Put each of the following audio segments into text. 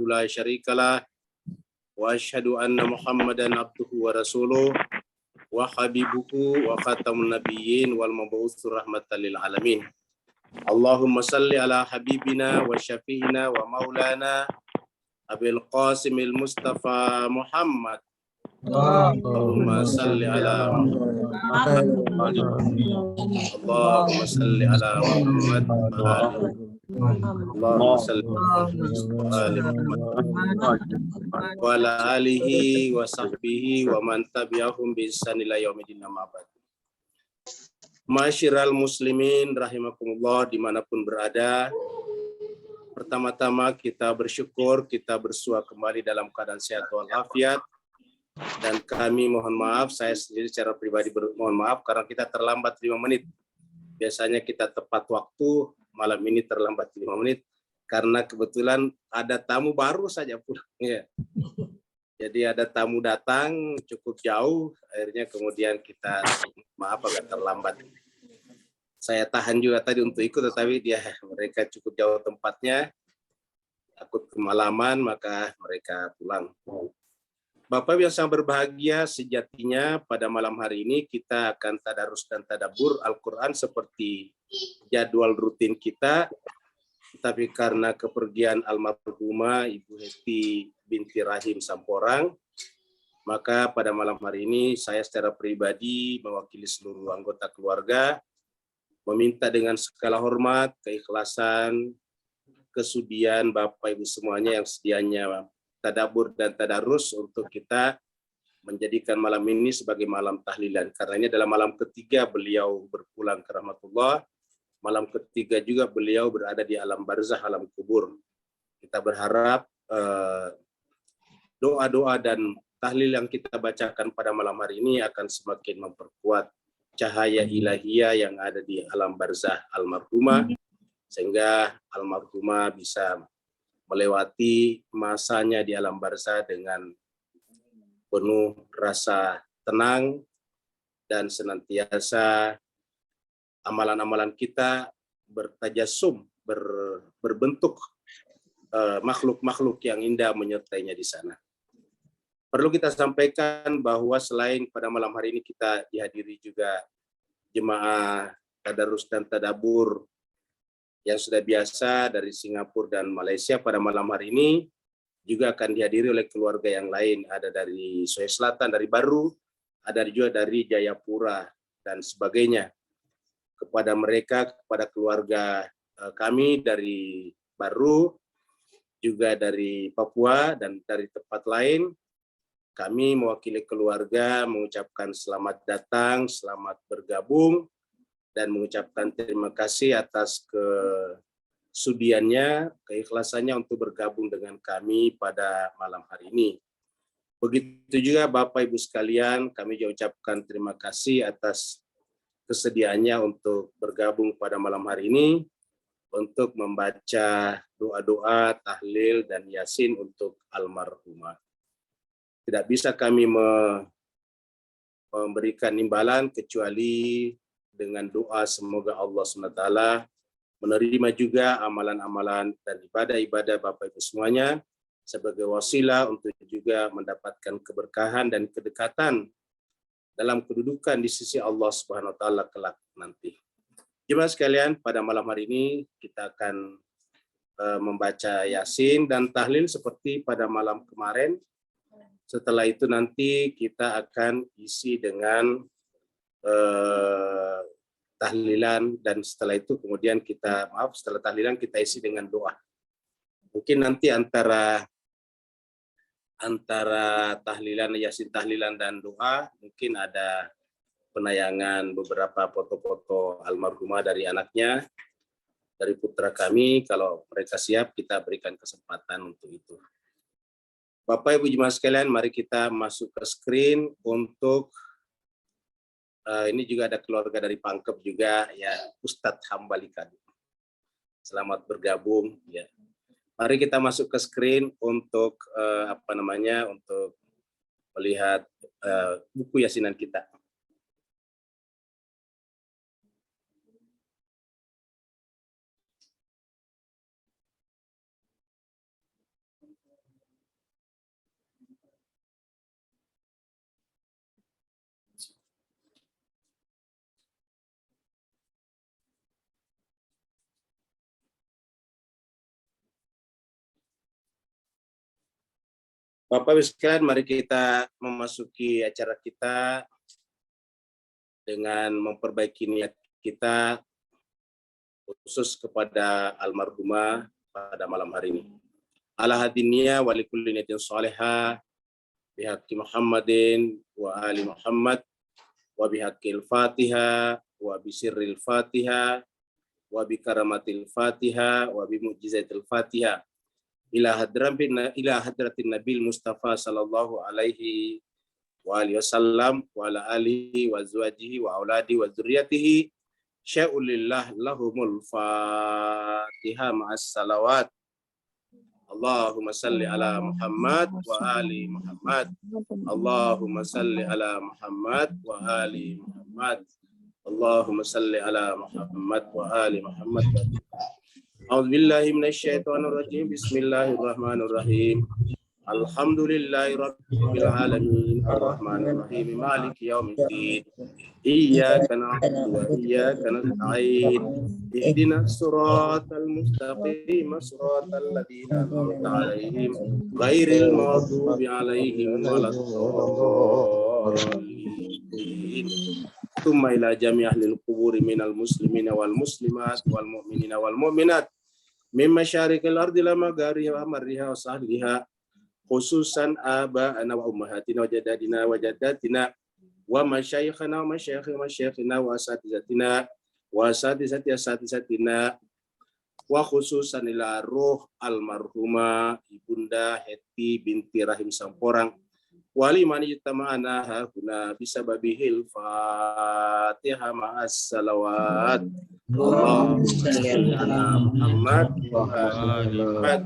la syarikalah wa asyhadu anna Muhammadan abduhu wa rasuluh wa habibuhu wa khatamun nabiyyin wal mab'utsur rahmatan lil alamin. Allahumma salli ala habibina wa syafi'ina wa maulana Abil Qasimil Mustafa Muhammad. Allahumma salli ala Muhammad. Allahumma salli ala Muhammad. Allahumma salli ala Muhammad wa ala alihi wa sahbihi wa man tabi'ahum bi ihsan ila yaumil mabad. Masyiral muslimin rahimakumullah dimanapun berada. Pertama-tama kita bersyukur kita bersua kembali dalam keadaan sehat walafiat. Dan kami mohon maaf, saya sendiri secara pribadi mohon maaf karena kita terlambat 5 menit. Biasanya kita tepat waktu, malam ini terlambat 5 menit karena kebetulan ada tamu baru saja pulang. Ya. Jadi ada tamu datang cukup jauh, akhirnya kemudian kita maaf agak terlambat. Saya tahan juga tadi untuk ikut, tetapi mereka cukup jauh tempatnya, takut kemalaman, maka mereka pulang. Bapak yang sangat berbahagia, sejatinya pada malam hari ini kita akan tadarus dan tadabbur Al-Quran seperti jadwal rutin kita, tapi karena kepergian almarhumah Ibu Hesti binti Rahim Samporang, maka pada malam hari ini saya secara pribadi mewakili seluruh anggota keluarga meminta dengan segala hormat, keikhlasan, kesudian Bapak Ibu semuanya yang sedianya tadabbur dan tadarus untuk kita menjadikan malam ini sebagai malam tahlilan. Karena ini adalah malam ketiga beliau berpulang ke rahmatullah. Malam ketiga juga beliau berada di alam barzah, alam kubur. Kita berharap doa-doa dan tahlil yang kita bacakan pada malam hari ini akan semakin memperkuat cahaya ilahiyah yang ada di alam barzah almarhumah, sehingga almarhumah bisa melewati masanya di alam barzah dengan penuh rasa tenang dan senantiasa amalan-amalan kita bertajasum, berbentuk makhluk-makhluk yang indah menyertainya di sana. Perlu kita sampaikan bahwa selain pada malam hari ini kita dihadiri juga jemaah tadarus dan tadabbur yang sudah biasa dari Singapura dan Malaysia pada malam hari ini, juga akan dihadiri oleh keluarga yang lain. Ada dari Sulawesi Selatan, dari Baru, ada juga dari Jayapura, dan sebagainya. Kepada mereka, kepada keluarga kami dari Baru, juga dari Papua, dan dari tempat lain, kami mewakili keluarga mengucapkan selamat datang, selamat bergabung, dan mengucapkan terima kasih atas kesudiannya, keikhlasannya untuk bergabung dengan kami pada malam hari ini. Begitu juga Bapak Ibu sekalian, kami juga ucapkan terima kasih atas kesediaannya untuk bergabung pada malam hari ini untuk membaca doa-doa, tahlil, dan yasin untuk almarhumah. Tidak bisa kami memberikan imbalan kecuali dengan doa semoga Allah SWT menerima juga amalan-amalan dan ibadah-ibadah Bapak Ibu semuanya sebagai wasilah untuk juga mendapatkan keberkahan dan kedekatan dalam kedudukan di sisi Allah Subhanahu wa taala kelak nanti. Jemaah sekalian, pada malam hari ini kita akan membaca Yasin dan tahlil seperti pada malam kemarin. Setelah itu nanti kita akan isi dengan tahlilan, dan setelah itu kemudian setelah tahlilan kita isi dengan doa. Mungkin nanti antara tahlilan, yasin tahlilan dan doa mungkin ada penayangan beberapa foto-foto almarhumah dari anaknya, dari putra kami. Kalau mereka siap, kita berikan kesempatan untuk itu. Bapak Ibu jemaah sekalian, mari kita masuk ke screen untuk ini juga ada keluarga dari Pangkep juga ya, Ustadz Hambalikan. Selamat bergabung ya. Mari kita masuk ke screen untuk untuk melihat buku yasinan kita. Bapak Ibu sekalian, mari kita memasuki acara kita dengan memperbaiki niat kita khusus kepada almarhumah pada malam hari ini. Ala hadiniya wa likulli niyatin salihah bihaqqi Muhammadin wa ali Muhammad wa bihaqqil Fatihah wa bisirril Fatihah wa bikaramatil Fatihah wa bimu'jizatil Fatihah ila hadratin Nabil Mustafa sallallahu alaihi wa alihi wasallam wa ala alihi wa azwajihi wa auladi wa dzurriyyatihi sya'ulillah lahumul Fatihah ma'as salawat. Allahumma salli ala Muhammad wa ali Muhammad. Allahumma salli ala Muhammad wa ali Muhammad. Allahumma salli ala Muhammad wa ali Muhammad. A'udzu billahi minasy syaithanir rajim. Bismillahirrahmanirrahim. Alhamdulillahi rabbil alamin arrahmanir rahim maliki yaumiddin. Iyyaka na'budu wa iyyaka nasta'in. Ihdinas siratal mustaqim siratal ladzina an'amta 'alaihim ghairil maghdubi 'alaihim waladdallin. Tsumma ila jami' ahlil quburi minal muslimina wal muslimat wal mu'minina wal mu'minat min masyariqil ardi la magharibiha wa marriha wa sahliha khususan aba'ana wa ummahatina wa jadadina wa jaddatina wa masyayikhana wa masyayikhina wa asatizatina wa asatizatina wa khususan ila ruh almarhumah Ibunda Heti binti Rahim Samporang wali man yutama'ana hahuna bisababihil Fatihah ma'as salawat. Allahumma salli ala Muhammad wa ali Muhammad.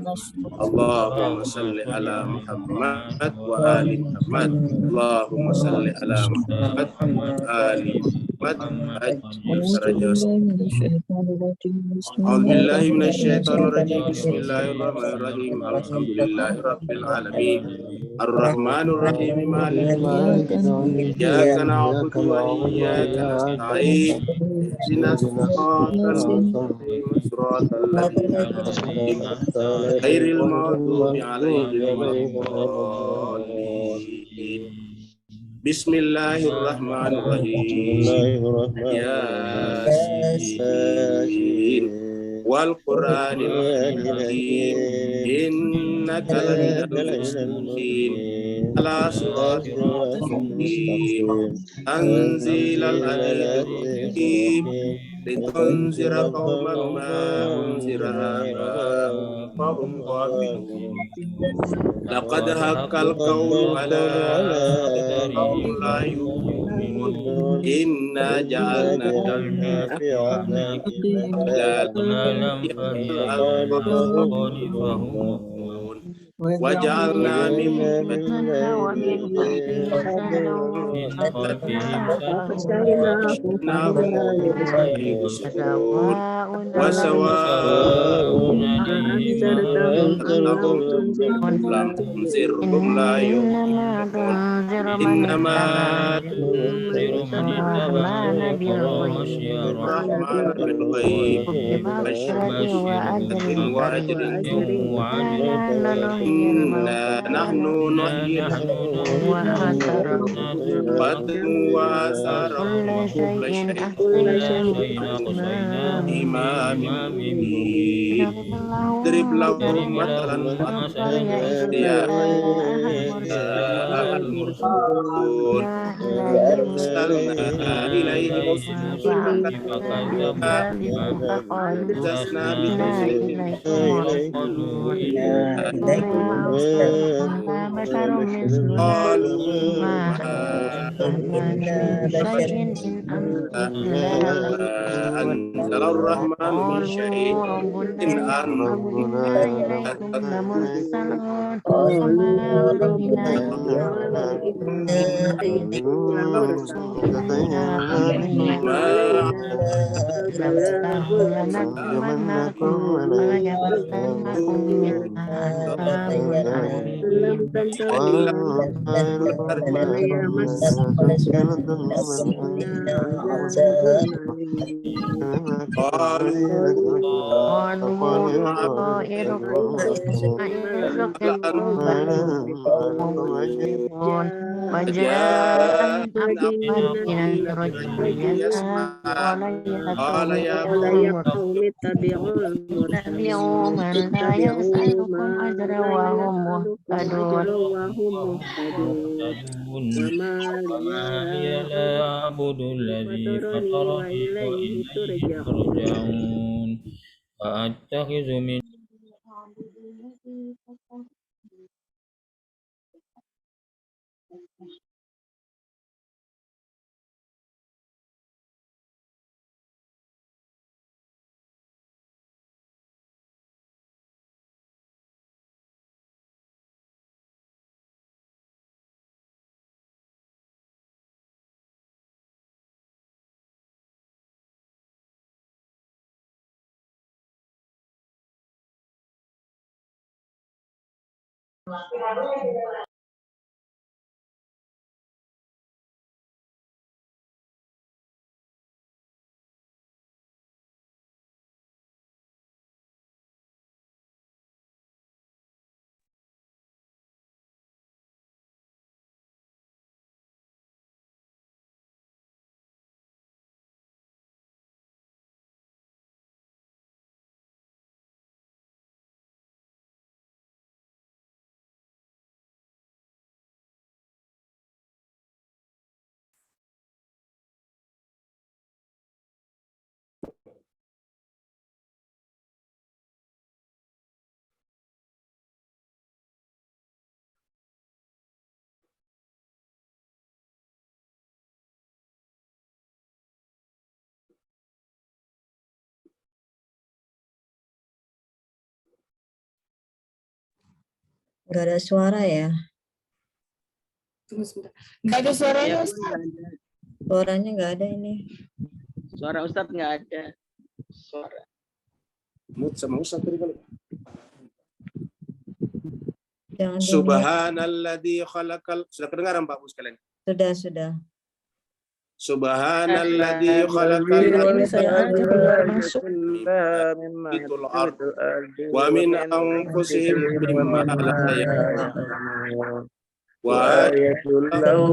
Allahumma salli ala Muhammad wa ali Muhammad. Allahumma salli ala Muhammad wa ali Muhammad. A'udzubillahi minasyaitonir rajim. Bismillahirrahmanirrahim. Alhamdulillahirabbil alamin. Ar-Rahmanur Rahim Maliki Iyyaka na'budu wa iyyaka nasta'in. Ihdinas siratal ladzina an'amta 'alaihim ghairil maghdubi 'alaihim waladdallin. Bismillahirrahmanirrahim. Yasin wal Qur'anil Hakim innaka laminal mursalin ala siratin mustaqim anzilal azizim litunzira qauman ma unzira fahum ghafilun laqad haqqal qawlu ala qaumin la yu'minun inna ja'alna fi وجعلنا من وسواء لم تنذرهم لا يؤمنون إنما تنذر من الرحمن بالغيب وأجر إنا نحن نحيي وآثارهم كل شيء إمام مبين اضرب لهم مثلا المرسلون أرسلنا إليهم أنزل الرحمن من شيء إن Qalu قال يا قوم اتبعوا اتبعوا من لا يسألكم أجرا وهم مهتدون وهم مهتدون وما لي لا أعبد الذي فطرني فطرني وإليه وإليه ترجعون ترجعون وأتخذ من Nggak ada suara ya? Tunggu sebentar. Nggak ada suaranya. Suaranya nggak ada ini. Suara Ustadz nggak ada. Suara. Mut sama Ustaz tadi kali. Jangan Subhanalladzi khalaqal. Sudah kedengaran Pak Bu sekalian? Sudah. Subhanalladzi khalaqal Ini saya aja biar masuk. wa min anfusihim mimma la ya'lamun wa ayatul lahum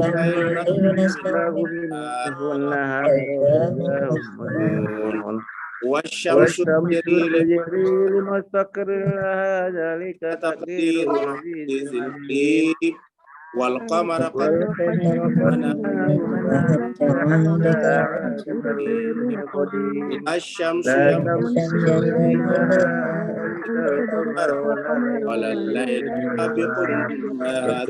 wasyamsu tajri limustaqirriha dzalika taqdirul azizil alim wal qamara asyamsu wal lail sabiqun nahar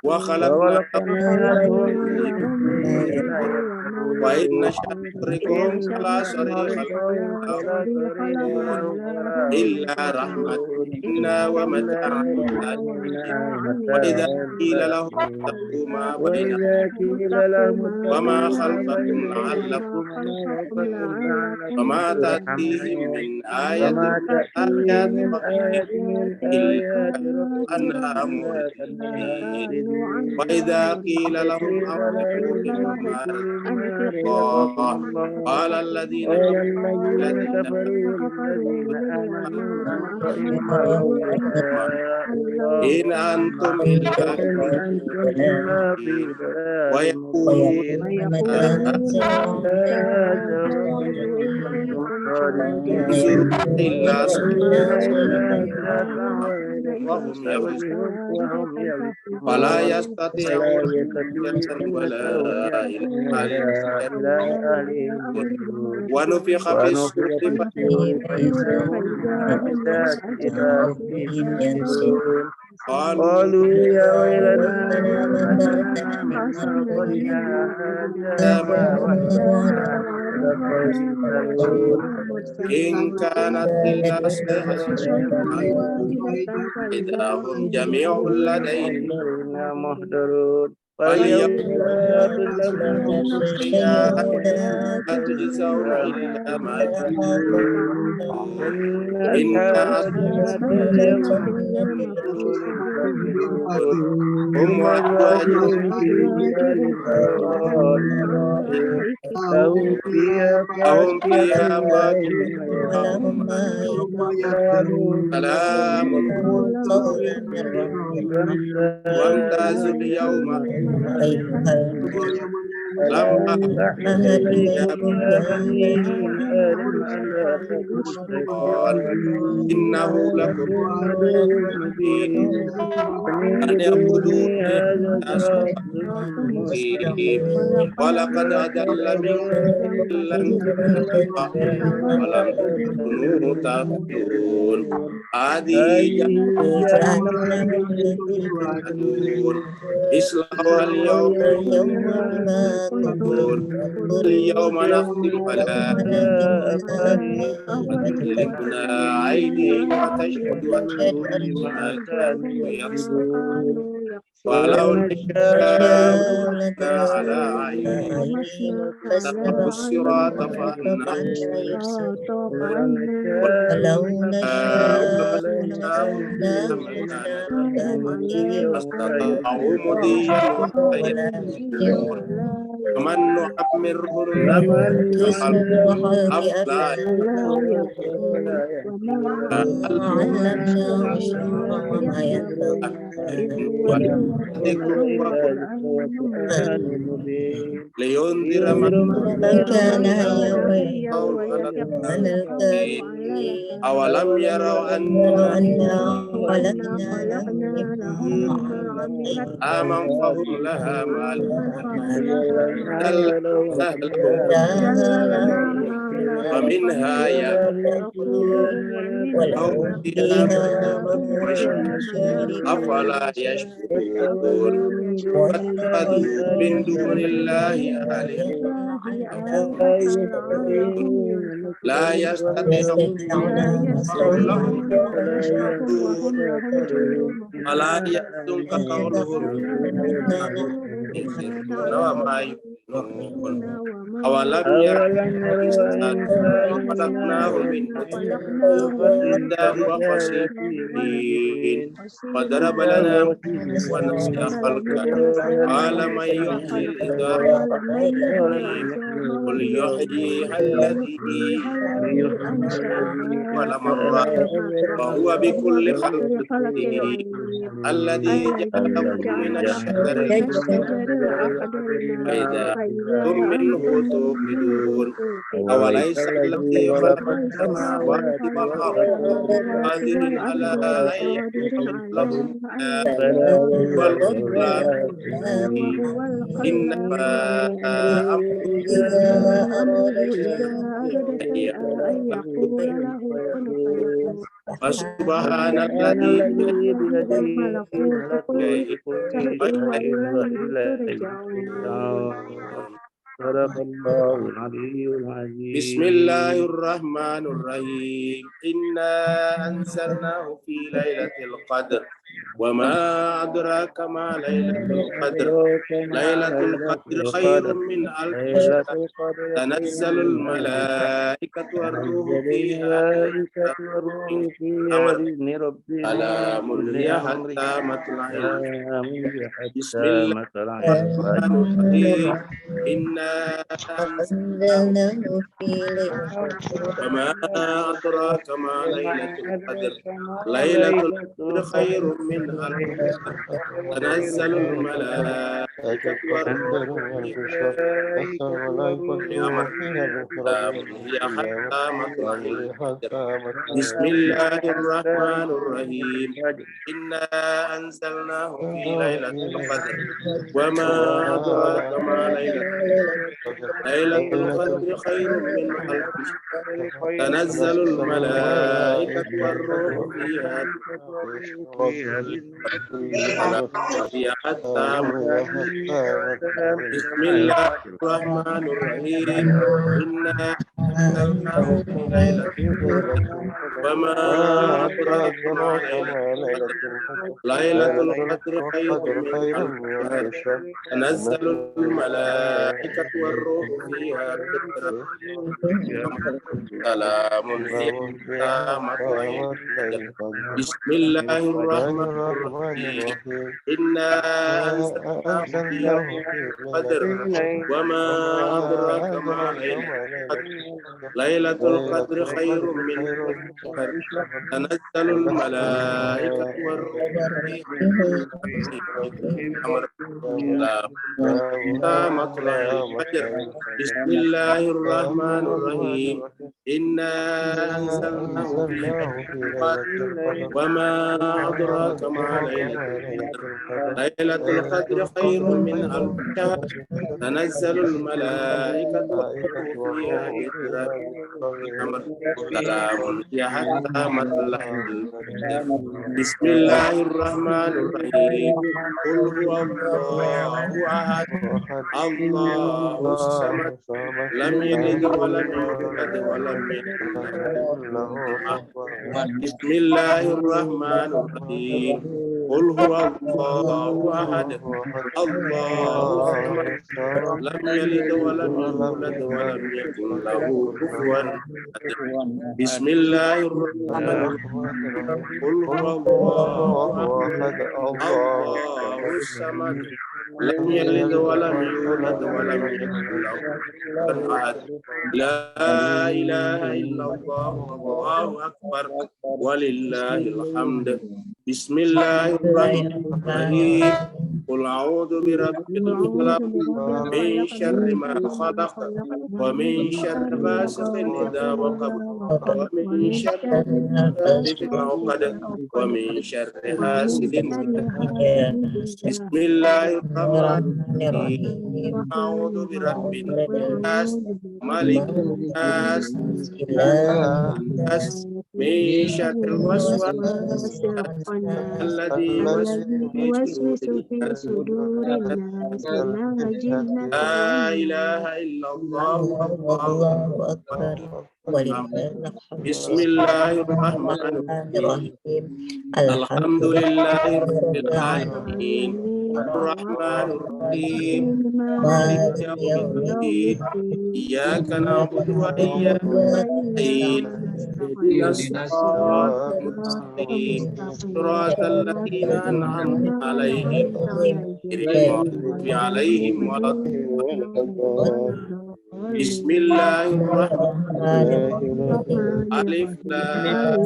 wa khalaqna wa inna syarikum la illa rahmatina wa mata'an wa idza qila lahum taqu ma bainakum wa ma khalaqakum la'allakum wa ma ta'tihim min ayatin illa an'amul wa idza qila lahum anfiqu mimma قال الذين إن أنتم إلا ويقولون إلا وهم يعلمون ولا يستطيعون ولا ونفخ في الصور قالوا يا ويلنا إن كانت إلا صيحة إذا هم جميع لدينا محضرون فاليوم لا تظلم نفس شيئا لا تجزون إلا ما إن إن أصحاب الجنة اليوم هم أزواجهم في ظلال على الأرائك لهم فيها لهم فاكهة فيها فاكهة ولهم ولهم ما سلام سلام قولا من رب وامتازوا اليوم أيها لم أهل أهل إليكم يا بني آدم ألا تعبدوا قال الشيطان إنه لكم لكم عدو مبين أن اعبدوني يعبدوني هذا هذا صراط مستقيم مستقيم ولقد أضل منكم لن ولم تكونوا تعقلون هذه هذه جهنم جهنم التي توعدون توعدون اصلوها اليوم اليوم اليوم بما كنتم اليوم نختم نختم على على وتكلمنا أفواههم أيديهم وتشهد وتشهد أرجلهم بما بما كانوا كانوا يكسبون يكسبون ولو ولو نشاء نشاء لطمسنا على لطمسنا أعينهم أيديهم فاستبقوا الصراط فأنا يبصرون ولو نشاء ولو نشاء لمسناهم لمسناهم بمكانهم بمكانهم ولا فاستطاعوا مضيا ولا ولا يرجعون ومن نعمره ومن يصلح نعمره أفلا ننكره أفلا يعقلون علمناه الشعر وما ينبغي له وذكر إن ذلك وقرآن مبين لينذر من لينذر من من كان كان حيا هيا قول على على الكافرين الكافرين أولم يروا يرى أنا أنا خلقنا لهم مما عملت آمن فهم لها وزينا لهم ومنها يأكلون لهم ولهم فيها فيها منافع أفلا يشربون يشكرون واتخذوا من دون الله واتخذوا من دون الله آلهة لعلهم لا يستطيعون يستطيعون لا نصرهم يستطيعون يستطيعون فهم نصرهم لهم ولا ينصرون ينتصرون ولا إنا يحزنك قولهم يتخذون يسرون وما يعلنون أولم يروا أولم يروا الإنسان أنا خلقناه من نطفة نطفة وخصيب مبين وضرب لنا ونسي خلقه قال من يحيي العظام رميم قل يحييها الذي أول مرة وهو بكل خلق عليم الذي جعلكم من الشجر فإذا أنتم منه توقدون أوليس الذي خلق السماوات والأرض قادر على أن يخلق لهم فلا هو الخلاق الذي إنما أمره إذا أراد أن يقول فيكون فسبحان سبحان الذي الذي بيده ملكوت بيده كل شيء وإليه ترجعون صدق الله العلي بسم العظيم الله الرحمن الرحيم إنا أنزلناه في ليلة القدر وما أدراك ما ليلة القدر ليلة القدر خير من ألف ليلة شهر القدر خير تنزل من الملائكة والروح تنزل فيها الملائكة من والروح فيها أمر بإذن ربهم من سلام كل هي أمر حتى مطلع سلام بسم حتى الله مطلع الرحمن الفجر الرحيم إنا أنزلناه أنزلناه في ليلة القدر وما أدراك ما ليلة القدر أدرك ما ليلة ليلة القدر خير القدر من ألف شهر تنزل الملائكة والروح فيها الملائكة بأمر والروح سلام هي حتى مطلع الفجر بسم سلام الله حتى الرحمن مطلع الرحيم الفجر إنا أنزلناه في ليلة القدر وما أدراك ما ليلة ليلة القدر خير من ألف شهر تنزل الملائكة والروح فيها حتى بسم الله الرحمن الرحيم إنا أنزلناه في ليلة وما أدراك ما ليلة القدر خير من ألف شهر تنزل الملائكة والروح فيها سلام هي بسم الله الرحمن الرحيم إنا أنزلناه في القدر وما أدراك ما ليلة القدر خير من شهر تنزل الملائكة والروح مطلع الفجر بسم الله الرحمن الرحيم إنا أنزلناه في القدر وما أدراك ما ليلة القدر خير من ألف شهر تنزل الملائكة والروح فيها سلام هي حتى مطلع الفجر بسم الله الرحمن الرحيم قل هو الله أحد الله الصمد لم يلد ولم يولد ولم يكن له بسم الله الرحمن الرحيم قل هو الله أحد الله الصمد لم يلد ولم يولد ولم يكن له كفوا بسم الله الرحمن الرحيم قل هو الله أحد الله الصمد لم يلد ولم يولد ولم يكن له كفوا أحد لا إله إلا الله والله أكبر ولله الحمد بسم الله الرحمن الرحيم قل أعوذ برب الفلق من شر ما خلق ومن شر غاسق إذا وقب ومن شر حاسد عقد ومن شر حاسد بسم الله الرحمن الرحيم أعوذ برب الناس ملك الناس الناس من شر الوسواس الذي يوسوس في صدور الناس لا إله إلا الله والله أكبر بسم الله الرحمن الرحيم الحمد لله رب العالمين الرحمن الرحيم مالك يوم الدين إياك نعبد وإياك نستعين اهدنا الصراط المستقيم صراط الذين أنعمت عليهم غير المغضوب عليهم ولا الضالين بسم الله الرحمن الرحيم ألف لام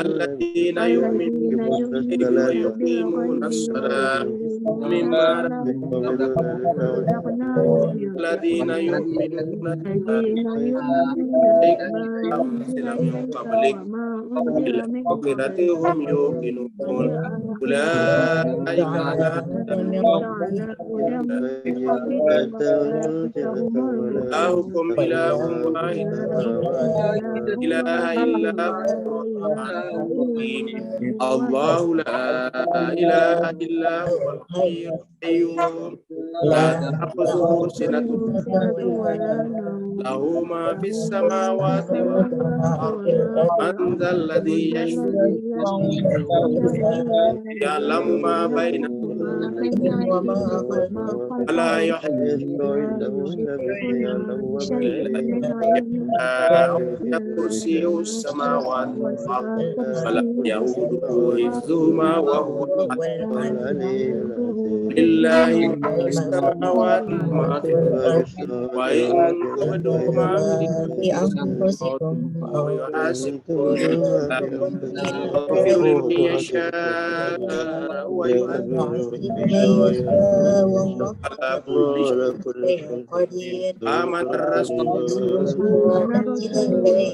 الذين يؤمنون ويقيمون الصلاة مما الذين يؤمنون من قبلك بالآخرة هم يوقنون أولئك على إلهكم إله واحد لا إله إلا هو الله لا إله إلا هو الحي القيوم لا تأخذه سنة له ما في السماوات والأرض من ذا الذي يشفع يعلم ما بين ولا كرسي السماوات والأرض ولا يؤوده حفظهما وهو العلي لله ما في السماوات وما في الأرض وإن تبدوا ما في أنفسكم أو يحاسبكم يغفر لمن يشاء ويعذب على كل شيء قدير آمن الرسول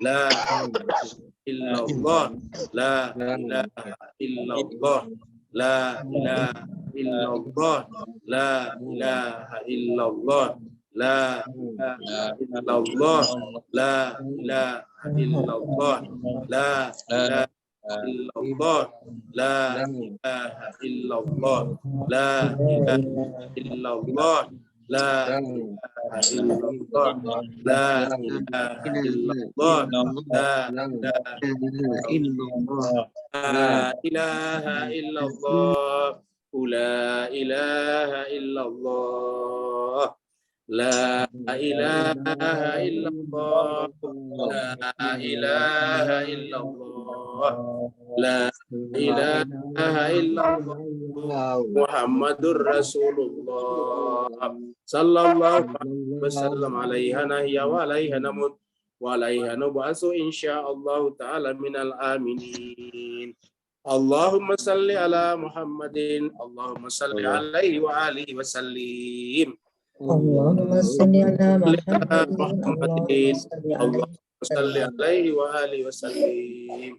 La illallah, la ilaha illallah, la ilaha illallah, la ilaha illallah, la ilaha illallah, la ilaha illallah, la ilaha illallah, la ilaha illallah, la ilaha illallah, la ilaha illallah, la ilaha illallah, la ilaha illallah, la ilaha illallah, la ilaha illallah, la ilaha illallah, la ilaha illallah, Muhammadur Rasulullah sallallahu alaihi wasallam, alaiha nahya wa alaiha namut wa alaiha nub'asu insyaallah ta'ala minal aminin. Allahumma salli ala Muhammadin, Allahumma salli alaihi wa alihi wa sallim. Allahumma salli ala Muhammadin, Allahumma salli alaihi wa alihi wa sallim.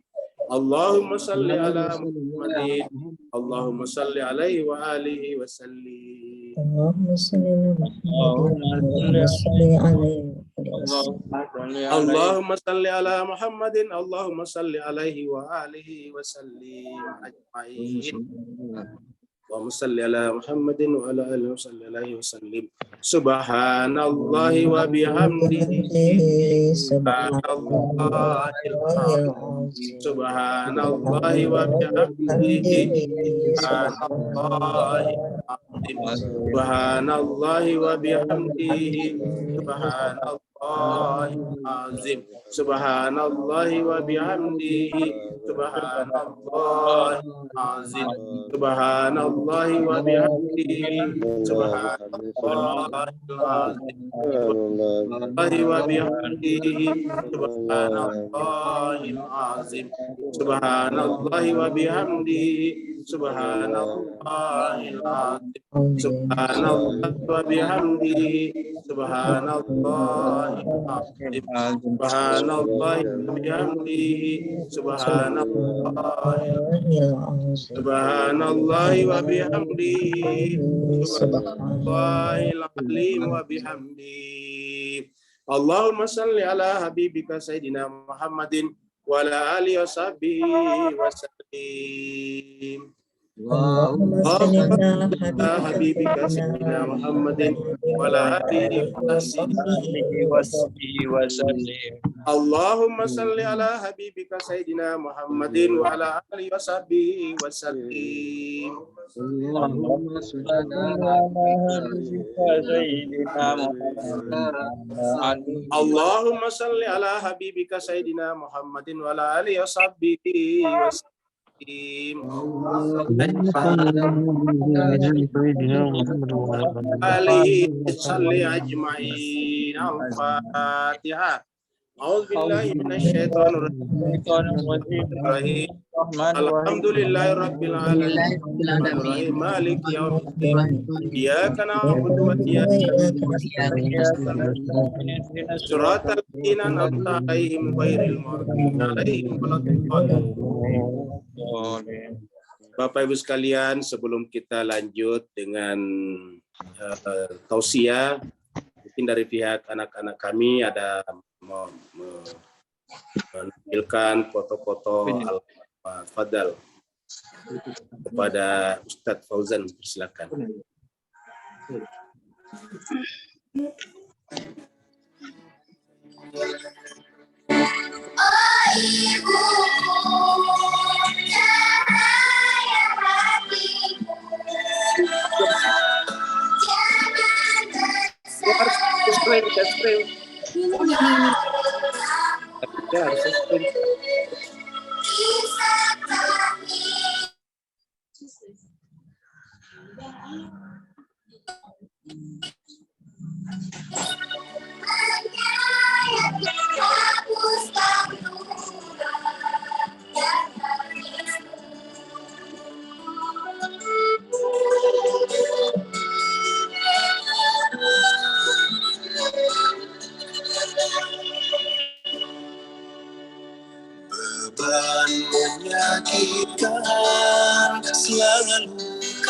Allahumma salli ala Muhammadin, Allahumma salli alaihi wa alihi wa sallim. Allahumma salli ala Muhammadin, salli alaihi wa sallim. Allahumma salli ala Muhammadin, Allahumma salli alaihi wa alihi wa sallim ajma'in. Allahumma salli ala Muhammadin wa ala alihi wa salli alaihi wa sallim. Subhanallahi wa bihamdihi, subhanallahi wa bihamdihi, subhanallahi wa bihamdihi, subhanallahi azim, subhanallahi wa bihamdihi, subhanallahi azim, subhanallahi wa bihamdihi, subhanallahi azim, subhanallahi wa bihamdihi, subhanallahi azim, subhanallahi wa bihamdihi, subhanallahi azim, subhanallahi wa bihamdihi, subhanallahi azim, subhanallahi wa bihamdihi, subhanallahi subhanallahi wa bihamdihi, subhanallahil alim wa bihamdihi. Allahumma salli ala habibika sayyidina Muhammadin wa ala alihi wa sahbihi wa sallim. Allahumma salli ala habibika sayyidina Muhammadin wa ala alihi wa sahbihi wa sallim. Allahumma salli ala habibika sayyidina Muhammadin wa ala alihi wa sahbihi wa sallim. Allahumma salli ala habibika sayyidina Muhammadin. Allahumma salli ala habibika sayyidina Muhammadin wa ala alihi wa sahbihi wa sallim. Alihi salli ajma'in. Al-Fatihah. A'udzu billahi minasyaitonir rajim. Alhamdulillahi rabbil alamin. Arrahmanirrahim. Maliki yaumiddin. Iyyaka na'budu wa iyyaka nasta'in. Shiratal ladzina an'amta 'alaihim ghairil maghdubi 'alaihim waladdallin. Bapak Ibu sekalian, sebelum kita lanjut dengan tausiah, mungkin dari pihak anak-anak kami ada menampilkan foto-foto al-fadal kepada Ustadz Fauzan, silakan.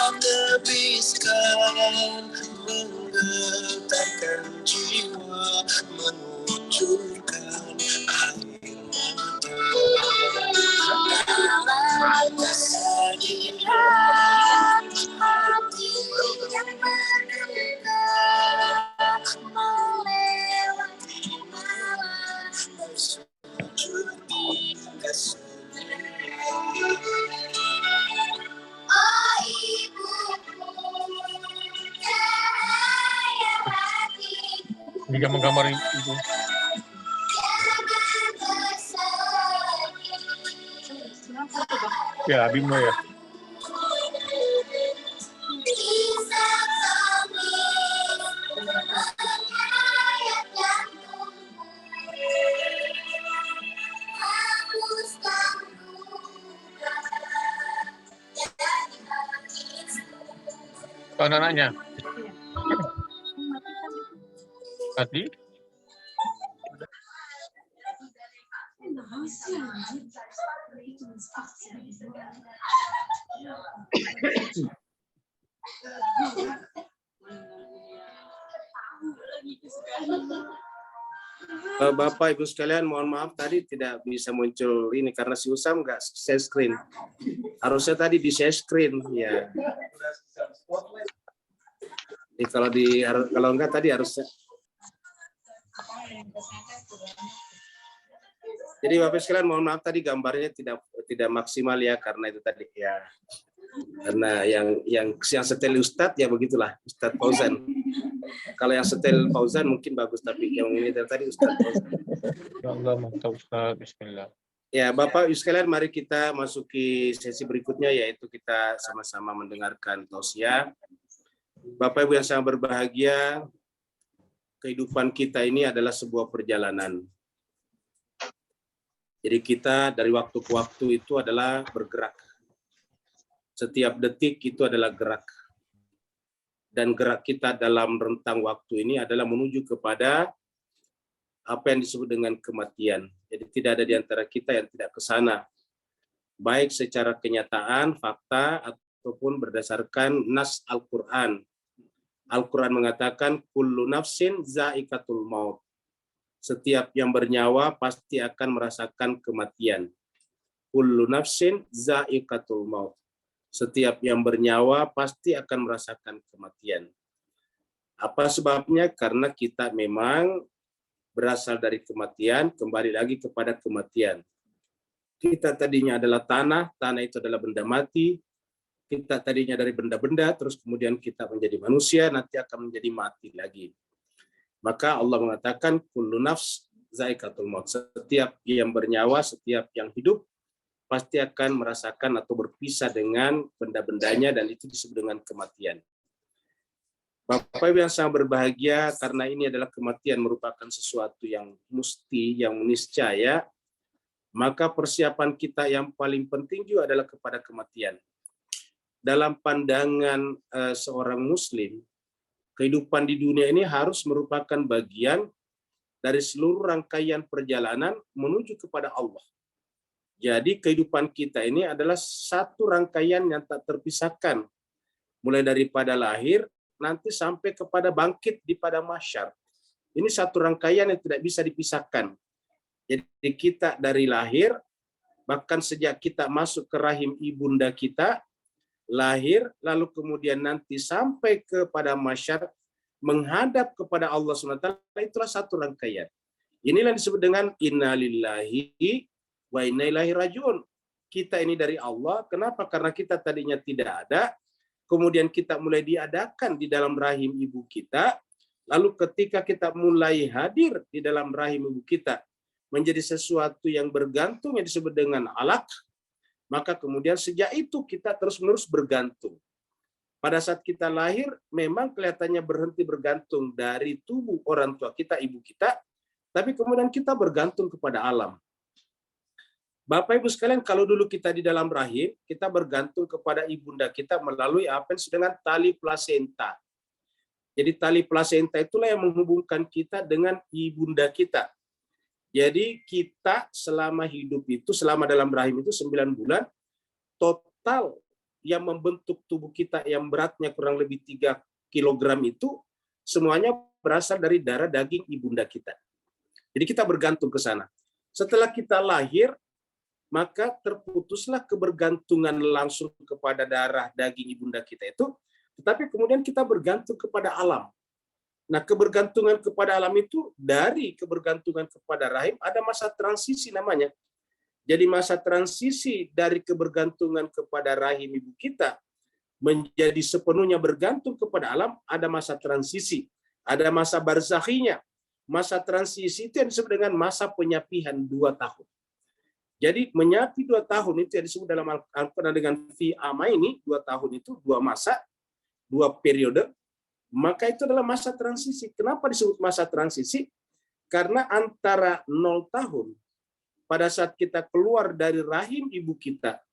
menebiskan, menggetarkan jiwa, memunculkan air mata. Dalam kesedihan hati yang menderita, melewati malam bersujud di kesedihan. Oh ibuku, cahaya hatiku, Jika menggambar itu. jangan bersedih. Ya, Bimo ya. Bisa tangis, menyayat jantungku, hapuskan luka dan tangisku. Anak-anaknya. Hati. Bapak Ibu sekalian, mohon maaf tadi tidak bisa muncul ini karena si Usam nggak share screen. Harusnya tadi di share screen ya. Jadi kalau enggak tadi harusnya. Jadi Bapak sekalian mohon maaf tadi gambarnya tidak maksimal ya karena itu tadi ya. Karena yang setel Ustadz ya begitulah Ustadz Fauzan. Kalau yang setel Fauzan mungkin bagus tapi yang ini tadi Ustadz Fauzan. Ya Allah, mantap Ustaz. Bismillah. Ya Bapak Ibu sekalian, mari kita masuki sesi berikutnya yaitu kita sama-sama mendengarkan tausiah. Bapak Ibu yang sangat berbahagia, kehidupan kita ini adalah sebuah perjalanan. Jadi kita dari waktu ke waktu itu adalah bergerak. Setiap detik itu adalah gerak. Dan gerak kita dalam rentang waktu ini adalah menuju kepada apa yang disebut dengan kematian. Jadi tidak ada di antara kita yang tidak ke sana. Baik secara kenyataan, fakta, ataupun berdasarkan nas Al-Quran. Al-Quran mengatakan, kullu nafsin za'iqatul maut. Setiap yang bernyawa pasti akan merasakan kematian. Kullu nafsin za'iqatul maut. Setiap yang bernyawa pasti akan merasakan kematian. Apa sebabnya? Karena kita memang berasal dari kematian, kembali lagi kepada kematian. Kita tadinya adalah tanah itu adalah benda mati. Kita tadinya dari benda-benda, terus kemudian kita menjadi manusia, nanti akan menjadi mati lagi. Maka Allah mengatakan, kullu nafs za'iqatul maut. Setiap yang bernyawa, setiap yang hidup, pasti akan merasakan atau berpisah dengan benda-bendanya dan itu disebut dengan kematian. Bapak Ibu yang sangat berbahagia karena ini adalah kematian merupakan sesuatu yang mesti, yang niscaya, maka persiapan kita yang paling penting juga adalah kepada kematian. Dalam pandangan seorang muslim, kehidupan di dunia ini harus merupakan bagian dari seluruh rangkaian perjalanan menuju kepada Allah. Jadi kehidupan kita ini adalah satu rangkaian yang tak terpisahkan. Mulai daripada lahir, nanti sampai kepada bangkit di pada mahsyar. Ini satu rangkaian yang tidak bisa dipisahkan. Jadi kita dari lahir, bahkan sejak kita masuk ke rahim ibunda kita, lahir, lalu kemudian nanti sampai kepada mahsyar, menghadap kepada Allah SWT, itulah satu rangkaian. Inilah disebut dengan inna lillahi wa inna ilaihi rajiun. Kita ini dari Allah. Kenapa? Karena kita tadinya tidak ada, kemudian kita mulai diadakan di dalam rahim ibu kita, lalu ketika kita mulai hadir di dalam rahim ibu kita, menjadi sesuatu yang bergantung yang disebut dengan alaq, maka kemudian sejak itu kita terus-menerus bergantung. Pada saat kita lahir, memang kelihatannya berhenti bergantung dari tubuh orang tua kita, ibu kita, tapi kemudian kita bergantung kepada alam. Bapak Ibu sekalian, kalau dulu kita di dalam rahim, kita bergantung kepada ibunda kita melalui apa yang disebut dengan tali plasenta. Jadi tali plasenta itulah yang menghubungkan kita dengan ibunda kita. Jadi kita selama hidup itu, selama dalam rahim itu 9 bulan, total yang membentuk tubuh kita yang beratnya kurang lebih 3 kilogram itu semuanya berasal dari darah daging ibunda kita. Jadi kita bergantung ke sana. Setelah kita lahir, maka terputuslah kebergantungan langsung kepada darah daging ibunda kita itu, tetapi kemudian kita bergantung kepada alam. Nah, kebergantungan kepada alam itu dari kebergantungan kepada rahim ada masa transisi namanya. Jadi masa transisi dari kebergantungan kepada rahim ibu kita menjadi sepenuhnya bergantung kepada alam, ada masa transisi, ada masa barzakhinya. Masa transisi itu yang disebut dengan masa penyapihan 2 tahun. Jadi menyapi 2 tahun itu yang disebut dalam Al-Quran dengan fi amaini, 2 tahun itu 2 masa, 2 periode, maka itu adalah masa transisi. Kenapa disebut masa transisi? Karena antara 0 tahun pada saat kita keluar dari rahim ibu kita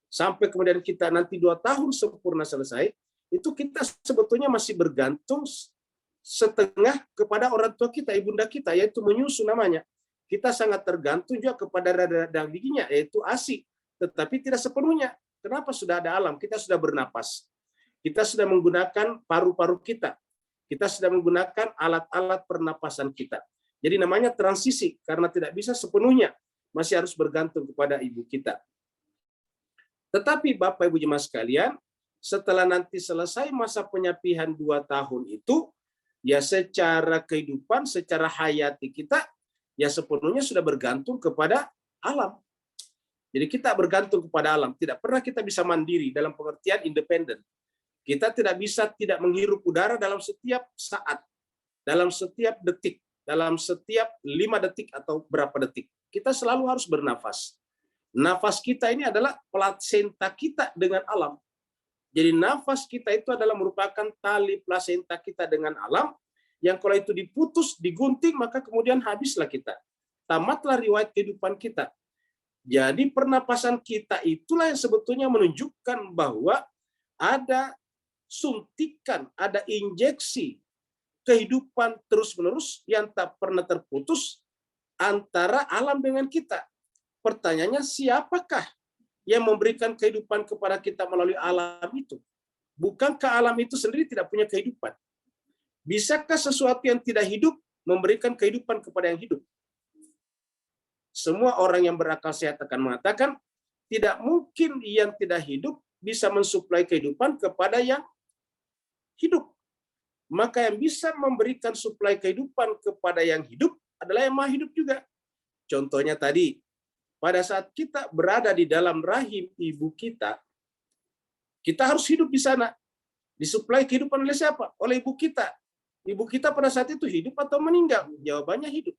sampai kemudian kita nanti 2 tahun sempurna selesai, itu kita sebetulnya masih bergantung setengah kepada orang tua kita, ibunda kita, yaitu menyusu namanya. Kita sangat tergantung juga kepada dagingnya, yaitu ASI, tetapi tidak sepenuhnya. Kenapa? Sudah ada alam, kita sudah bernapas. Kita sudah menggunakan paru-paru kita. Kita sudah menggunakan alat-alat pernapasan kita. Jadi namanya transisi, karena tidak bisa sepenuhnya. Masih harus bergantung kepada ibu kita. Tetapi Bapak Ibu jemaah sekalian, setelah nanti selesai masa penyapihan 2 tahun itu, ya secara kehidupan, secara hayati kita, ya sepenuhnya sudah bergantung kepada alam. Jadi kita bergantung kepada alam. Tidak pernah kita bisa mandiri dalam pengertian independen. Kita tidak bisa tidak menghirup udara dalam setiap saat, dalam setiap detik, dalam setiap 5 detik atau berapa detik. Kita selalu harus bernafas. Nafas kita ini adalah plasenta kita dengan alam. Jadi nafas kita itu adalah merupakan tali plasenta kita dengan alam, yang kalau itu diputus, digunting, maka kemudian habislah kita. Tamatlah riwayat kehidupan kita. Jadi pernapasan kita itulah yang sebetulnya menunjukkan bahwa ada suntikan, ada injeksi kehidupan terus-menerus yang tak pernah terputus antara alam dengan kita. Pertanyaannya, siapakah yang memberikan kehidupan kepada kita melalui alam itu? Bukankah alam itu sendiri tidak punya kehidupan? Bisakah sesuatu yang tidak hidup memberikan kehidupan kepada yang hidup? Semua orang yang berakal sehat akan mengatakan, tidak mungkin yang tidak hidup bisa mensuplai kehidupan kepada yang hidup. Maka yang bisa memberikan suplai kehidupan kepada yang hidup adalah yang maha hidup juga. Contohnya tadi, pada saat kita berada di dalam rahim ibu kita harus hidup di sana. Disuplai kehidupan oleh siapa? Oleh ibu kita. Ibu kita pada saat itu hidup atau meninggal? Jawabannya hidup.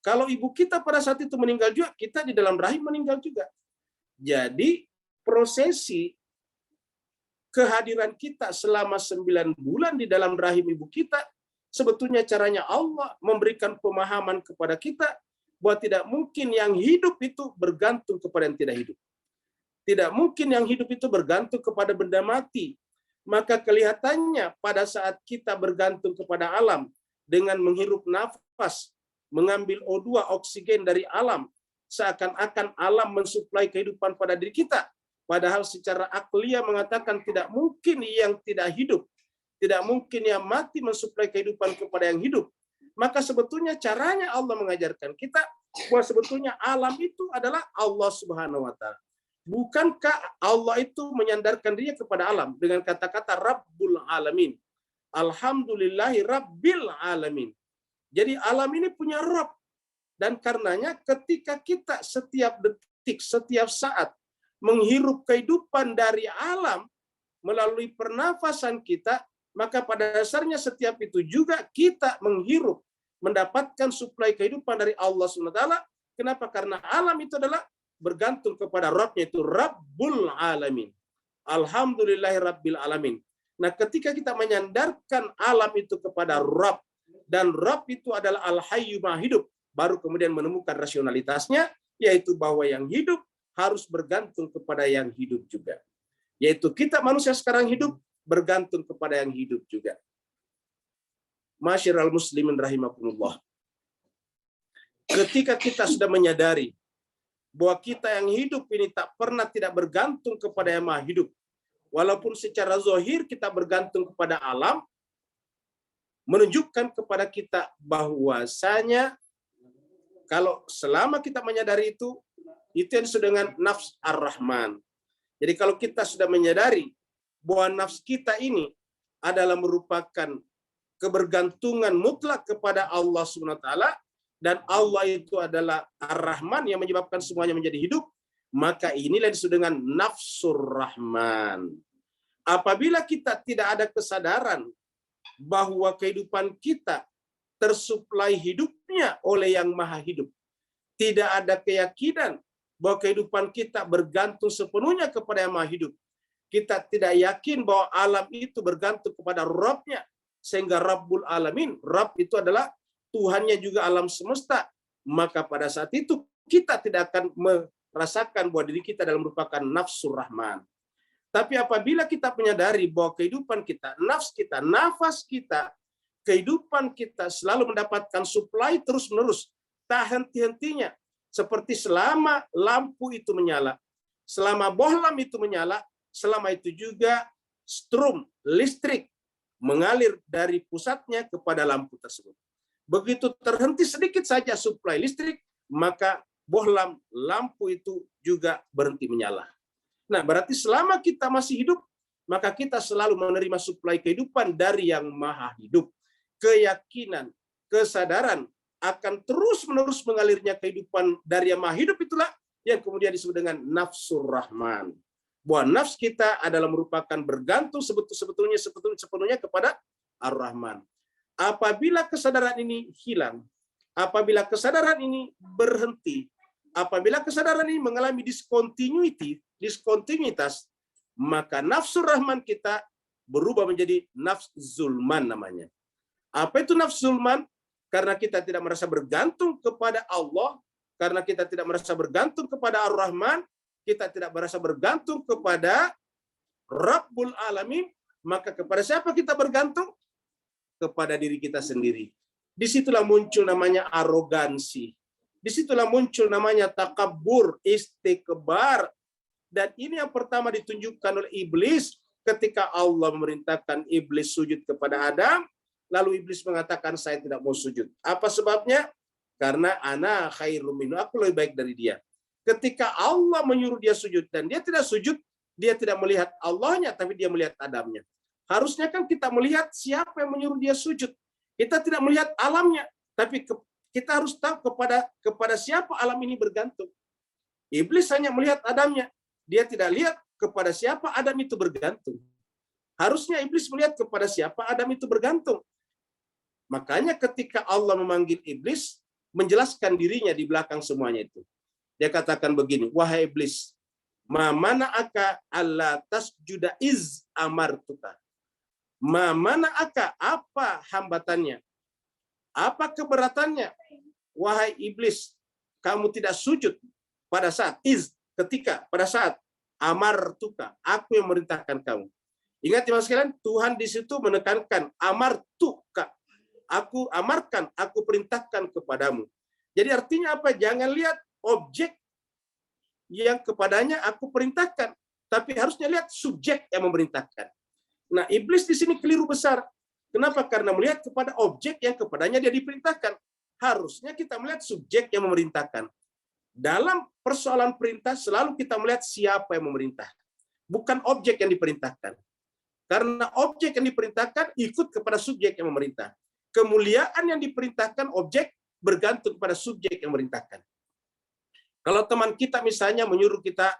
Kalau ibu kita pada saat itu meninggal juga, kita di dalam rahim meninggal juga. Jadi prosesi kehadiran kita selama 9 bulan di dalam rahim ibu kita, sebetulnya caranya Allah memberikan pemahaman kepada kita bahwa tidak mungkin yang hidup itu bergantung kepada yang tidak hidup. Tidak mungkin yang hidup itu bergantung kepada benda mati. Maka kelihatannya pada saat kita bergantung kepada alam dengan menghirup nafas, mengambil O2 oksigen dari alam, seakan-akan alam mensuplai kehidupan pada diri kita. Padahal secara akliah mengatakan tidak mungkin yang tidak hidup, tidak mungkin yang mati mensuplai kehidupan kepada yang hidup. Maka sebetulnya caranya Allah mengajarkan kita bahwa sebetulnya alam itu adalah Allah Subhanahu wa Ta'ala. Bukankah Allah itu menyandarkan dirinya kepada alam dengan kata-kata Rabbul Alamin? Alhamdulillahi Rabbil Alamin. Jadi alam ini punya Rabb. Dan karenanya ketika kita setiap detik, setiap saat menghirup kehidupan dari alam melalui pernafasan kita, maka pada dasarnya setiap itu juga kita menghirup, mendapatkan suplai kehidupan dari Allah SWT. Kenapa? Karena alam itu adalah bergantung kepada Rabb-nya, itu Rabbul Alamin. Alhamdulillahi Rabbil Alamin. Nah, ketika kita menyandarkan alam itu kepada Rabb, dan Rabb itu adalah Al-Hayyu Maha Hidup, baru kemudian menemukan rasionalitasnya, yaitu bahwa yang hidup harus bergantung kepada yang hidup juga. Yaitu kita manusia sekarang hidup, bergantung kepada yang hidup juga. Masyiral muslimin rahimakumullah. Ketika kita sudah menyadari bahwa kita yang hidup ini tak pernah tidak bergantung kepada yang maha hidup, walaupun secara zahir kita bergantung kepada alam, menunjukkan kepada kita bahwasanya kalau selama kita menyadari itu yang disebut dengan nafs ar-Rahman. Jadi kalau kita sudah menyadari bahwa nafs kita ini adalah merupakan kebergantungan mutlak kepada Allah Subhanahu wa taala, dan Allah itu adalah Ar-Rahman yang menyebabkan semuanya menjadi hidup, maka inilah disebut dengan nafsur Rahman. Apabila kita tidak ada kesadaran bahwa kehidupan kita tersuplai hidupnya oleh yang maha hidup, tidak ada keyakinan bahwa kehidupan kita bergantung sepenuhnya kepada yang maha hidup, kita tidak yakin bahwa alam itu bergantung kepada Rabb-nya, sehingga Rabbul Alamin, Rabb itu adalah Tuhannya juga alam semesta, maka pada saat itu kita tidak akan merasakan bahwa diri kita dalam merupakan nafsur Rahman. Tapi apabila kita menyadari bahwa kehidupan kita, nafs kita, nafas kita, kehidupan kita selalu mendapatkan suplai terus-menerus, tak henti-hentinya, seperti selama lampu itu menyala, selama bohlam itu menyala, selama itu juga strum listrik mengalir dari pusatnya kepada lampu tersebut. Begitu terhenti sedikit saja suplai listrik, maka bohlam lampu itu juga berhenti menyala. Nah, berarti selama kita masih hidup, maka kita selalu menerima suplai kehidupan dari yang maha hidup. Keyakinan, kesadaran akan terus-menerus mengalirnya kehidupan dari yang maha hidup itulah yang kemudian disebut dengan nafsur Rahman. Bahwa nafs kita adalah merupakan bergantung sepenuhnya kepada Ar-Rahman. Apabila kesadaran ini hilang, apabila kesadaran ini berhenti, apabila kesadaran ini mengalami diskontinuitas, maka nafsur Rahman kita berubah menjadi nafs zulman namanya. Apa itu nafs zulman? Karena kita tidak merasa bergantung kepada Allah, karena kita tidak merasa bergantung kepada Ar-Rahman, kita tidak merasa bergantung kepada Rabbul Alamin, maka kepada siapa kita bergantung? Kepada diri kita sendiri. Disitulah muncul namanya arogansi. Disitulah muncul namanya takabur, istikbar. Dan ini yang pertama ditunjukkan oleh iblis ketika Allah memerintahkan iblis sujud kepada Adam, lalu iblis mengatakan saya tidak mau sujud. Apa sebabnya? Karena ana khairum minhu, aku lebih baik dari dia. Ketika Allah menyuruh dia sujud dan dia tidak sujud, dia tidak melihat Allahnya, tapi dia melihat Adamnya. Harusnya kan kita melihat siapa yang menyuruh dia sujud. Kita tidak melihat alamnya, tapi kita harus tahu kepada siapa alam ini bergantung. Iblis hanya melihat Adamnya. Dia tidak lihat kepada siapa Adam itu bergantung. Harusnya iblis melihat kepada siapa Adam itu bergantung. Makanya ketika Allah memanggil iblis, menjelaskan dirinya di belakang semuanya itu. Dia katakan begini, wahai iblis, ma mana'aka alla tasjuda iz amartuka. Ma mana'aka, apa hambatannya? Apa keberatannya? Wahai iblis, kamu tidak sujud pada saat pada saat amartuka, aku yang merintahkan kamu. Ingat teman sekalian, Tuhan di situ menekankan amartuka. Aku amarkan, aku perintahkan kepadamu. Jadi artinya apa? Jangan lihat objek yang kepadanya aku perintahkan, tapi harusnya lihat subjek yang memerintahkan. Nah, iblis di sini keliru besar. Kenapa? Karena melihat kepada objek yang kepadanya dia diperintahkan. Harusnya kita melihat subjek yang memerintahkan. Dalam persoalan perintah selalu kita melihat siapa yang memerintah, bukan objek yang diperintahkan. Karena objek yang diperintahkan ikut kepada subjek yang memerintah. Kemuliaan yang diperintahkan objek bergantung pada subjek yang memerintahkan. Kalau teman kita misalnya menyuruh kita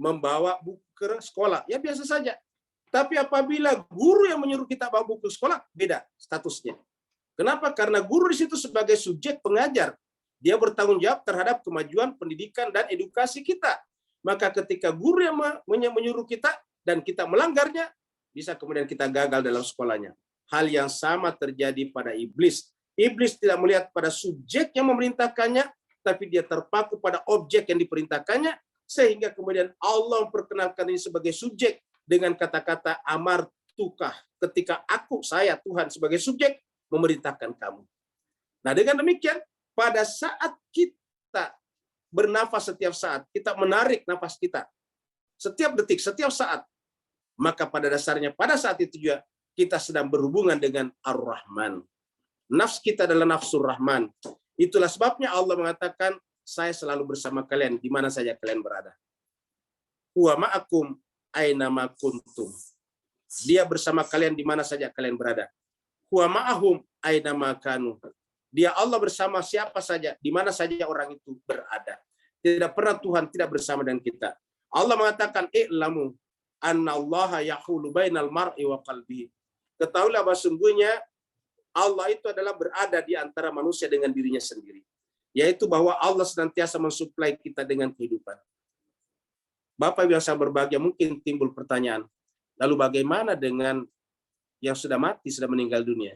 membawa buku ke sekolah, ya biasa saja. Tapi apabila guru yang menyuruh kita bawa buku ke sekolah, beda statusnya. Kenapa? Karena guru di situ sebagai subjek pengajar. Dia bertanggung jawab terhadap kemajuan pendidikan dan edukasi kita. Maka ketika guru yang menyuruh kita dan kita melanggarnya, bisa kemudian kita gagal dalam sekolahnya. Hal yang sama terjadi pada iblis. Iblis tidak melihat pada subjek yang memerintahkannya, tapi dia terpaku pada objek yang diperintahkannya, sehingga kemudian Allah memperkenalkan ini sebagai subjek dengan kata-kata amartukah, ketika saya Tuhan sebagai subjek memerintahkan kamu. Nah, dengan demikian pada saat kita bernafas setiap saat, kita menarik nafas kita setiap detik, setiap saat, maka pada dasarnya pada saat itu juga kita sedang berhubungan dengan Ar-Rahman. Nafs kita adalah nafsur Rahman. Itulah sebabnya Allah mengatakan, saya selalu bersama kalian di mana saja kalian berada. Huwa ma'akum aina ma kuntum. Dia bersama kalian di mana saja kalian berada. Huwa ma'ahum aina ma kanu. Dia Allah bersama siapa saja, di mana saja orang itu berada. Tidak pernah Tuhan tidak bersama dengan kita. Allah mengatakan, i'lamu anna allaha yahulu bainal mar'i wa qalbihi. Ketahuilah bahwa sungguhnya Allah itu adalah berada di antara manusia dengan dirinya sendiri. Yaitu bahwa Allah senantiasa mensuplai kita dengan kehidupan. Bapak yang saya berbahagia, mungkin timbul pertanyaan, lalu bagaimana dengan yang sudah mati, sudah meninggal dunia?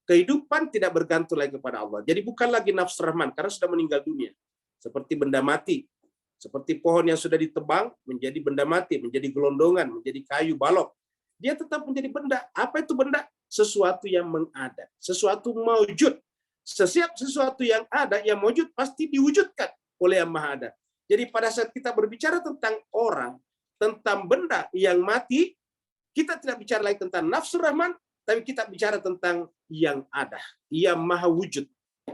Kehidupan tidak bergantung lagi kepada Allah. Jadi bukan lagi nafsu Rahman, karena sudah meninggal dunia. Seperti benda mati. Seperti pohon yang sudah ditebang, menjadi benda mati, menjadi gelondongan, menjadi kayu balok. Dia tetap menjadi benda. Apa itu benda? Sesuatu yang mengada. Sesuatu maujud. Setiap sesuatu yang ada, yang maujud, pasti diwujudkan oleh Yang Maha Ada. Jadi pada saat kita berbicara tentang orang, tentang benda yang mati, kita tidak bicara lagi tentang nafsu Rahman, tapi kita bicara tentang yang ada, yang maha wujud,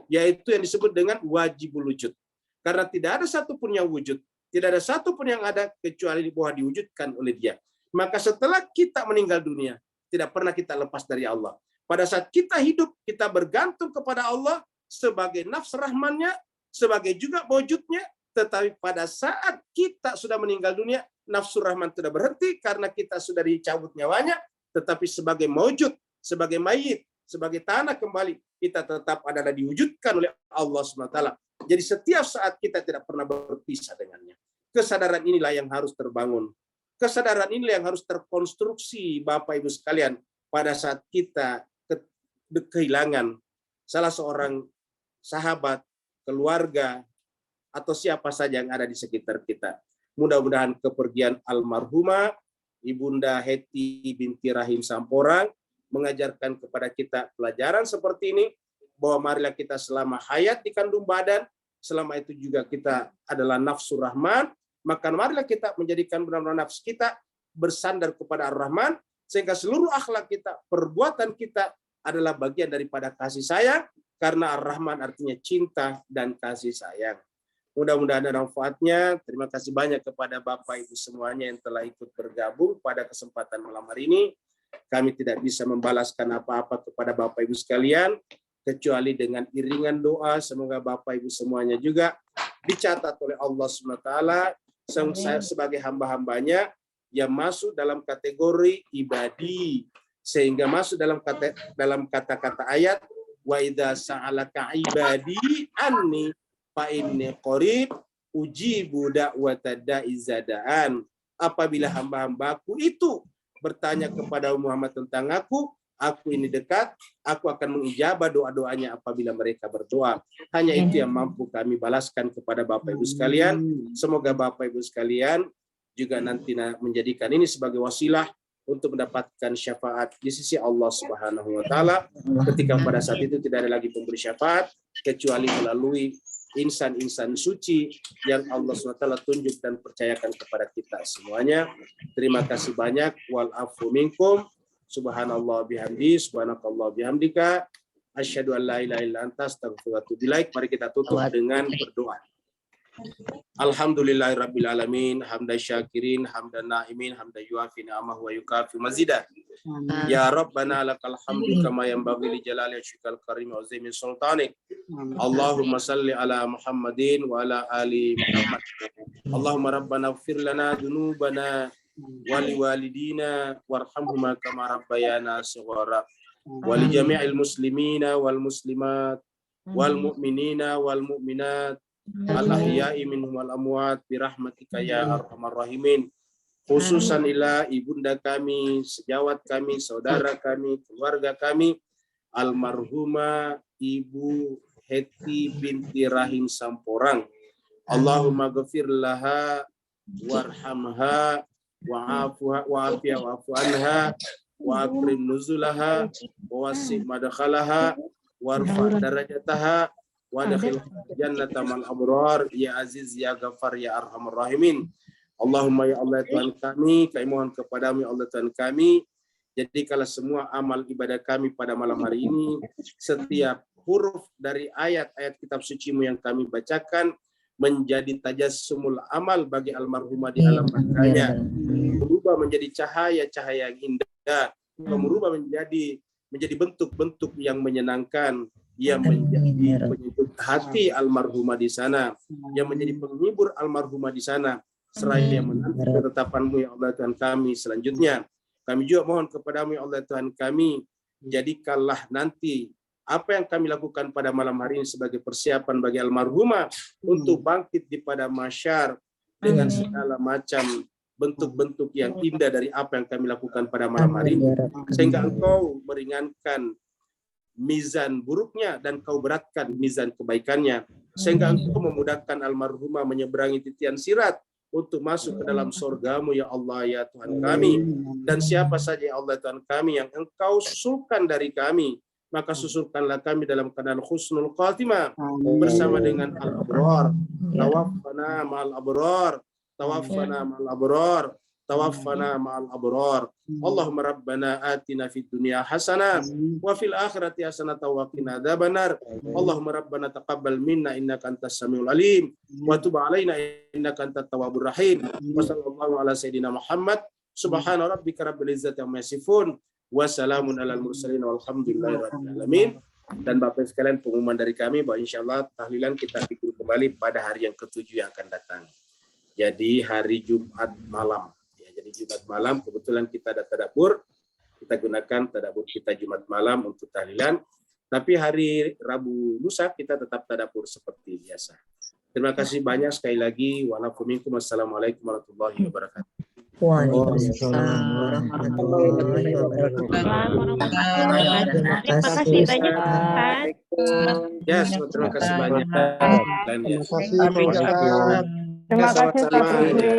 yaitu yang disebut dengan wajibul wujud. Karena tidak ada satupun yang wujud, tidak ada satupun yang ada kecuali bahwa diwujudkan oleh Dia. Maka setelah kita meninggal dunia, tidak pernah kita lepas dari Allah. Pada saat kita hidup, kita bergantung kepada Allah sebagai nafsu Rahmannya, sebagai juga wujudnya. Tetapi pada saat kita sudah meninggal dunia, nafsu Rahman sudah berhenti karena kita sudah dicabut nyawanya. Tetapi sebagai mawjud, sebagai mayit, sebagai tanah kembali, kita tetap adalah diwujudkan oleh Allah SWT. Jadi setiap saat kita tidak pernah berpisah dengannya. Kesadaran inilah yang harus terbangun. Kesadaran inilah yang harus terkonstruksi, Bapak Ibu sekalian, pada saat kita kehilangan salah seorang sahabat, keluarga, atau siapa saja yang ada di sekitar kita. Mudah-mudahan kepergian almarhumah Ibunda Heti binti Rahim Samporang mengajarkan kepada kita pelajaran seperti ini, bahwa marilah kita selama hayat di kandung badan, selama itu juga kita adalah nafsu Rahman, maka marilah kita menjadikan benar-benar nafsu kita bersandar kepada Ar-Rahman, sehingga seluruh akhlak kita, perbuatan kita adalah bagian daripada kasih sayang, karena Ar-Rahman artinya cinta dan kasih sayang. Mudah-mudahan ada manfaatnya. Terima kasih banyak kepada Bapak Ibu semuanya yang telah ikut bergabung pada kesempatan malam hari ini. Kami tidak bisa membalaskan apa-apa kepada Bapak Ibu sekalian, kecuali dengan iringan doa. Semoga Bapak Ibu semuanya juga dicatat oleh Allah SWT sebagai hamba-hambanya yang masuk dalam kategori ibadi, sehingga masuk dalam kata-kata ayat, wa idza sa'alaka ibadi anni fa inni qarib ujibu da'watad da'i zadaan. Apabila hamba-hambaku itu bertanya kepada Muhammad tentang aku ini dekat, aku akan mengijabah doa-doanya apabila mereka berdoa. Hanya itu yang mampu kami balaskan kepada Bapak Ibu sekalian. Semoga Bapak Ibu sekalian juga nanti menjadikan ini sebagai wasilah untuk mendapatkan syafaat di sisi Allah Subhanahu wa taala, ketika pada saat itu tidak ada lagi pemberi syafaat kecuali melalui insan-insan suci yang Allah SWT tunjuk dan percayakan kepada kita semuanya. Terima kasih banyak. Wal afu minkum. Subhanallah bihamdi, subhanakallah bihamdika, asyhadu an la ilaha illa anta, astaghfiruka wa atubu ilaik. Mari kita tutup dengan berdoa. Alhamdulillahirabbil alamin, hamdan syakirin, hamdan naimin, hamdan yuafi ni'amahu wa yukafi mazidah. Ya Rabbana lakal hamdu kama yanbaghi li jalali wajhikal karim wa azimi sultanik. Allahumma salli ala Muhammadin wa ala ali Muhammad. Allahumma rabbana ighfir lana dzunubana wa liwalidina warhamhuma kama rabbayana shighara. Wa li jami'il muslimina wal muslimat wal mu'minina wal mu'minat al-ahya'i minhum wal amwat birahmatika ya arhamar rahimin. Khususan ila ibunda kami, sejawat kami, saudara kami, keluarga kami, almarhumah Ibu Heti binti Rahim Samporang. Allahumma ghafir laha warhamha wa'afiha wa'afu anha wa akrim nuzulaha wa wasi' madkhalaha warfa' darajataha wa dakhil jannata mal abrar ya aziz ya ghafar ya arhamar rahimin. Allahumma ya Allah Tuhan kami mohon kepadamu ya Allah Tuhan kami, jadikanlah semua amal ibadah kami pada malam hari ini, setiap huruf dari ayat-ayat kitab suci-Mu yang kami bacakan menjadi tajassumul amal bagi almarhumah di alam barzahnya, berubah menjadi cahaya-cahaya yang indah, merubah menjadi bentuk-bentuk yang menyenangkan, yang menjadi penyejuk hati almarhumah di sana, yang menjadi penghibur almarhumah di sana, seraya menanti ketetapan-Mu ya Allah Tuhan kami. Selanjutnya kami juga mohon kepadamu ya Allah Tuhan kami, jadikanlah nanti apa yang kami lakukan pada malam hari ini sebagai persiapan bagi almarhumah untuk bangkit di pada mahsyar dengan segala macam bentuk-bentuk yang indah dari apa yang kami lakukan pada malam hari ini, sehingga Engkau meringankan mizan buruknya dan Kau beratkan mizan kebaikannya, sehingga Engkau memudahkan almarhumah menyeberangi titian sirat untuk masuk ke dalam surga-Mu ya Allah ya Tuhan kami. Dan siapa saja ya Allah Tuhan kami yang Engkau susulkan dari kami, maka susulkanlah kami dalam keadaan husnul khatimah bersama dengan al-abrar. Tawaffana ma'al abrar, tawaffana ma'al abrar, tawaffana ma'al abrar. Allahumma rabbana atina fid dunya hasanah wa fil akhirati hasanah wa qina adzabannar. Allahumma rabbana taqabbal minna innaka antas samiul alim wa tub alaina innaka antat tawwabur rahim. Wa sallallahu ala sayidina Muhammad. Subhana rabbika rabbil izzati amma yasifun. Wassalamun alal mursalin walhamdulillahirabbil alamin. Dan Bapak sekalian, pengumuman dari kami bahwa insyaallah tahlilan kita pikir kembali pada hari yang ke-7 yang akan datang. Jadi hari Jumat malam. Ya, jadi Jumat malam kebetulan kita ada tadabbur. Kita gunakan tadabbur kita Jumat malam untuk tahlilan. Tapi hari Rabu lusa kita tetap tadabbur seperti biasa. Terima kasih banyak sekali lagi. Wassalamualaikum warahmatullahi wabarakatuh. Waalaikumsalam warahmatullahi wabarakatuh. Terima kasih Ustaz. Ya, terima kasih banyak. Dan ya. Terima kasih Ustaz. Terima kasih Ustaz.